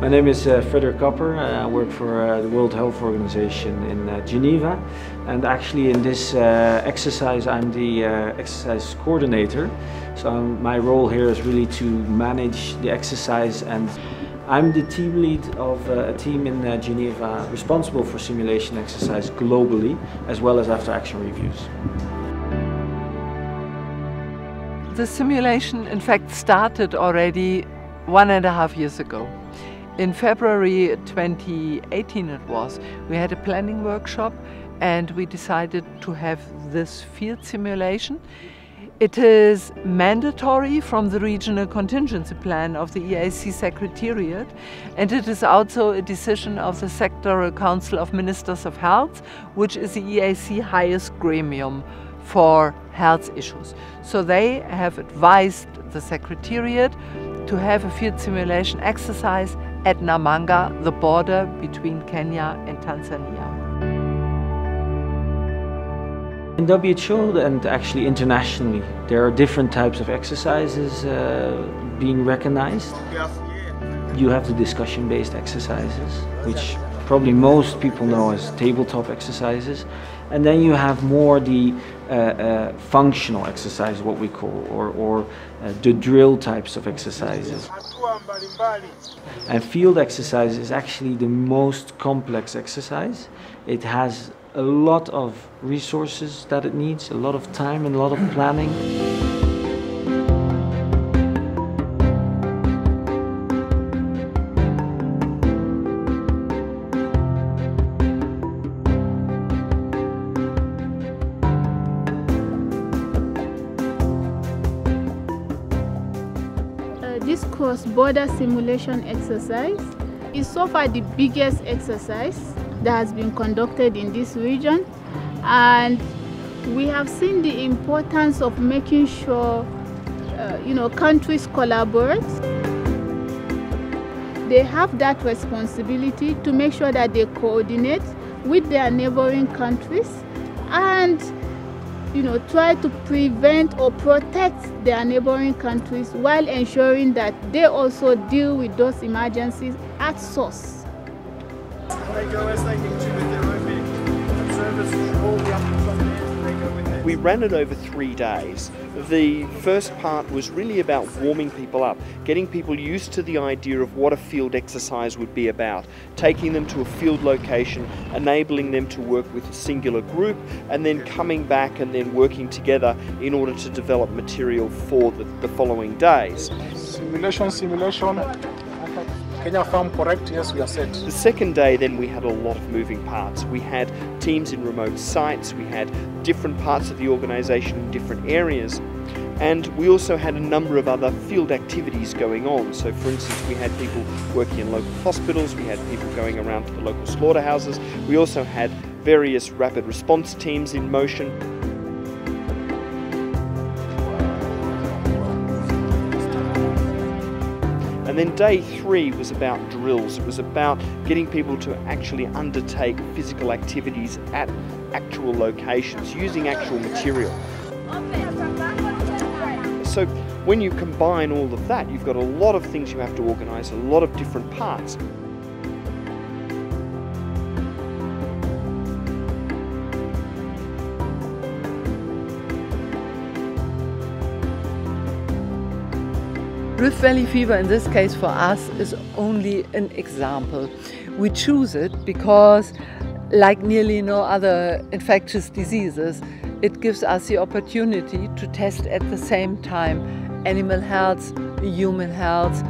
My name is Frederick Kopper. I work for the World Health Organization in Geneva, and actually in this exercise I'm the exercise coordinator. So my role here is really to manage the exercise, and I'm the team lead of a team in Geneva responsible for simulation exercise globally, as well as after action reviews. The simulation in fact started already 1.5 years ago. In February 2018 it was, we had a planning workshop and we decided to have this field simulation. It is mandatory from the regional contingency plan of the EAC Secretariat, and it is also a decision of the Sectoral Council of Ministers of Health, which is the EAC highest gremium for health issues. So they have advised the Secretariat to have a field simulation exercise at Namanga, the border between Kenya and Tanzania. In WHO and actually internationally, there are different types of exercises being recognized. You have the discussion-based exercises, which probably most people know as tabletop exercises. And then you have more the functional exercise, what we call, or the drill types of exercises. And field exercise is actually the most complex exercise. It has a lot of resources that it needs, a lot of time and a lot of planning. This cross-border simulation exercise is so far the biggest exercise that has been conducted in this region, and we have seen the importance of making sure countries collaborate. They have that responsibility to make sure that they coordinate with their neighboring countries and try to prevent or protect their neighboring countries while ensuring that they also deal with those emergencies at source. We ran it over 3 days. The first part was really about warming people up, getting people used to the idea of what a field exercise would be about, taking them to a field location, enabling them to work with a singular group, and then coming back and then working together in order to develop material for the following days. Simulation. Kenya farm correct? Yes, we are set. The second day then we had a lot of moving parts. We had teams in remote sites, we had different parts of the organisation in different areas, and we also had a number of other field activities going on. So for instance, we had people working in local hospitals, we had people going around to the local slaughterhouses, we also had various rapid response teams in motion. And then day 3 was about drills. It was about getting people to actually undertake physical activities at actual locations, using actual material. So when you combine all of that, you've got a lot of things you have to organise, a lot of different parts. Rift Valley fever in this case for us is only an example. We choose it because, like nearly no other infectious diseases, it gives us the opportunity to test at the same time animal health, human health,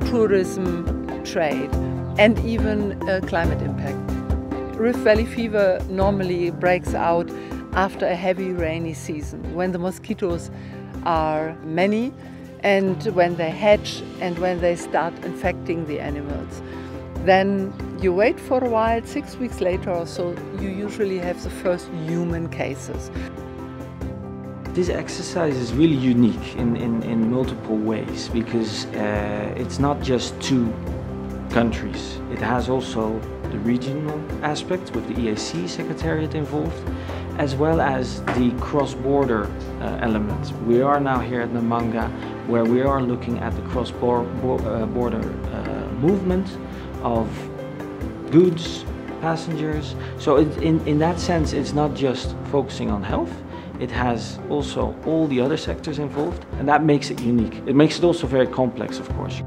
tourism, trade, and even climate impact. Rift Valley fever normally breaks out after a heavy rainy season, when the mosquitoes are many, and when they hatch and when they start infecting the animals. Then you wait for a while, 6 weeks later or so, you usually have the first human cases. This exercise is really unique in multiple ways, because it's not just 2 countries. It has also the regional aspect with the EAC Secretariat involved, as well as the cross-border element. We are now here at Namanga, where we are looking at the cross-border movement of goods, passengers. So in that sense, it's not just focusing on health. It has also all the other sectors involved, and that makes it unique. It makes it also very complex, of course.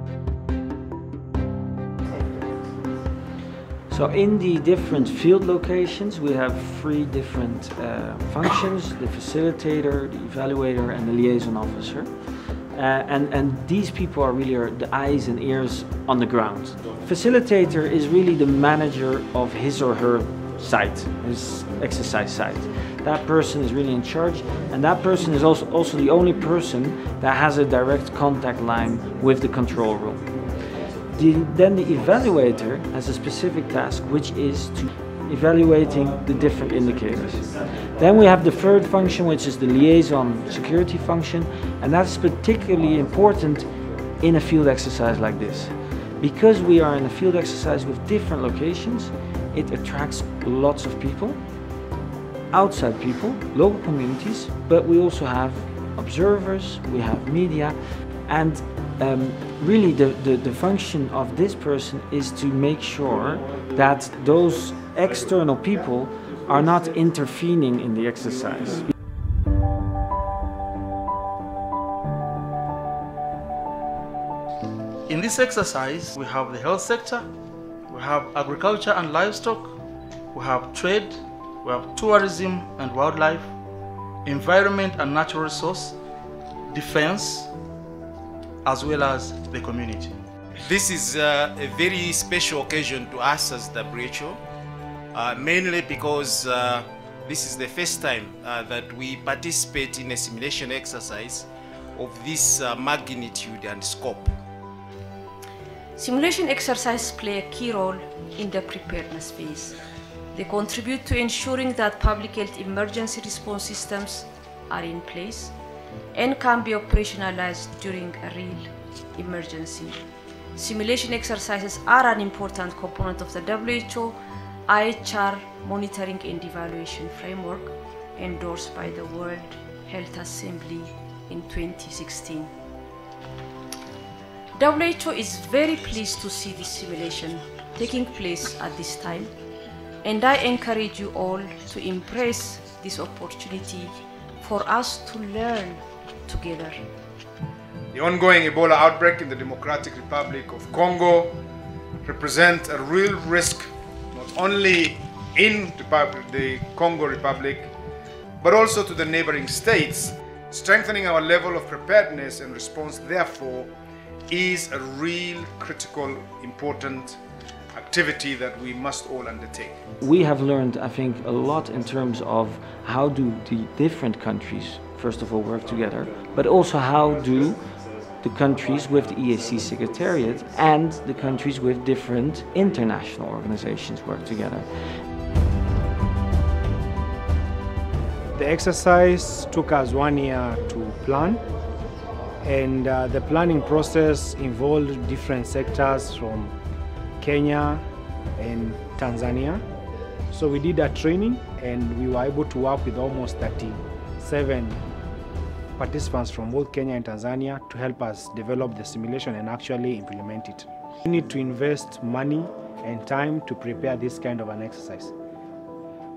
So in the different field locations, we have 3 different functions: the facilitator, the evaluator, and the liaison officer. And these people are really the eyes and ears on the ground. Facilitator is really the manager of his or her site, his exercise site. That person is really in charge, and that person is also the only person that has a direct contact line with the control room. Then the evaluator has a specific task, which is to evaluating the different indicators. Then we have the 3rd function, which is the liaison security function, and that's particularly important in a field exercise like this. Because we are in a field exercise with different locations, it attracts lots of people, outside people, local communities, but we also have observers, we have media, and really the function of this person is to make sure that those external people are not intervening in the exercise. In this exercise, we have the health sector, we have agriculture and livestock, we have trade, we have tourism and wildlife, environment and natural resource, defense, as well as the community. This is a very special occasion to us as WHO, mainly because this is the first time that we participate in a simulation exercise of this magnitude and scope. Simulation exercises play a key role in the preparedness phase. They contribute to ensuring that public health emergency response systems are in place and can be operationalized during a real emergency. Simulation exercises are an important component of the WHO IHR monitoring and evaluation framework endorsed by the World Health Assembly in 2016. WHO is very pleased to see this simulation taking place at this time, and I encourage you all to embrace this opportunity for us to learn together. The ongoing Ebola outbreak in the Democratic Republic of Congo represents a real risk, not only in the Congo Republic, but also to the neighboring states. Strengthening our level of preparedness and response, therefore, is a real critical, important activity that we must all undertake. We have learned, I think, a lot in terms of how do the different countries, first of all, work together, but also how do the countries with the EAC Secretariat and the countries with different international organizations work together. The exercise took us 1 year to plan, and the planning process involved different sectors from Kenya and Tanzania. So we did a training, and we were able to work with almost 37 participants from both Kenya and Tanzania to help us develop the simulation and actually implement it. We need to invest money and time to prepare this kind of an exercise.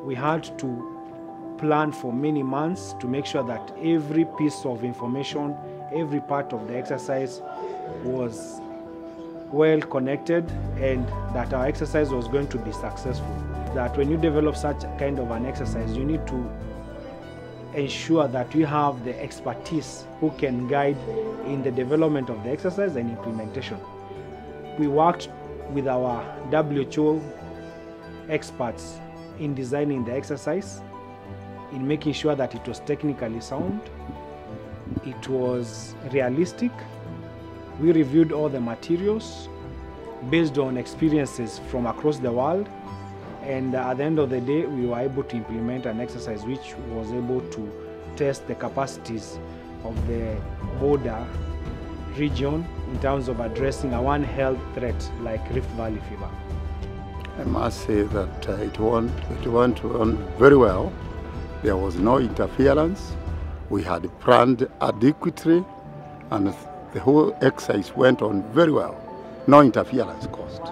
We had to plan for many months to make sure that every piece of information, every part of the exercise was well connected, and that our exercise was going to be successful. That when you develop such kind of an exercise, you need to ensure that we have the expertise who can guide in the development of the exercise and implementation. We worked with our WHO experts in designing the exercise, in making sure that it was technically sound, it was realistic. We reviewed all the materials based on experiences from across the world, and at the end of the day we were able to implement an exercise which was able to test the capacities of the border region in terms of addressing a one health threat like Rift Valley fever. I must say that it went on very well. There was no interference. We had planned adequately, and the whole exercise went on very well. no interference caused.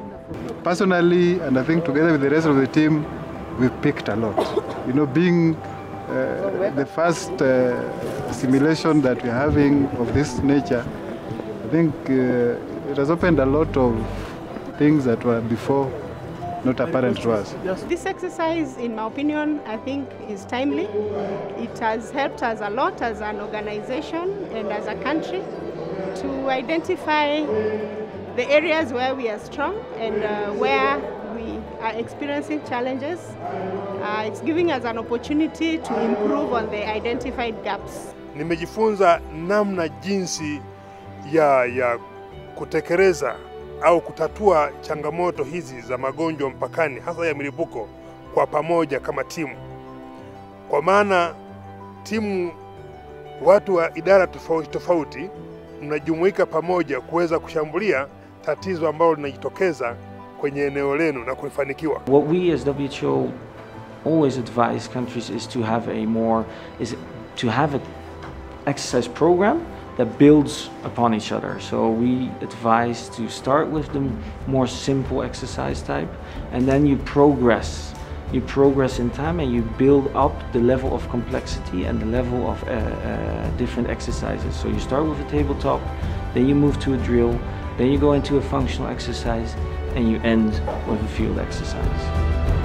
Personally, and I think together with the rest of the team, we've picked a lot. You know, being the first simulation that we're having of this nature, I think it has opened a lot of things that were before not apparent to us. This exercise, in my opinion, I think is timely. It has helped us a lot as an organization and as a country to identify the areas where we are strong and where we are experiencing challenges. It's giving us an opportunity to improve on the identified gaps. Nimejifunza namna jinsi ya kutekeleza au kutatua changamoto hizi za magonjwa mpakani, hasa ya milipuko, kwa pamoja kama timu. Kwa maana timu, watu wa idara tofauti tofauti mnajumuika pamoja kuweza kushambulia tatizo ambalo linajitokeza kwenye eneo lenu na kulifanikiwa. What we as WHO always advise countries is to have an exercise program that builds upon each other. So we advise to start with the more simple exercise type, and then you progress. You progress in time and you build up the level of complexity and the level of different exercises. So you start with a tabletop, then you move to a drill, then you go into a functional exercise, and you end with a field exercise.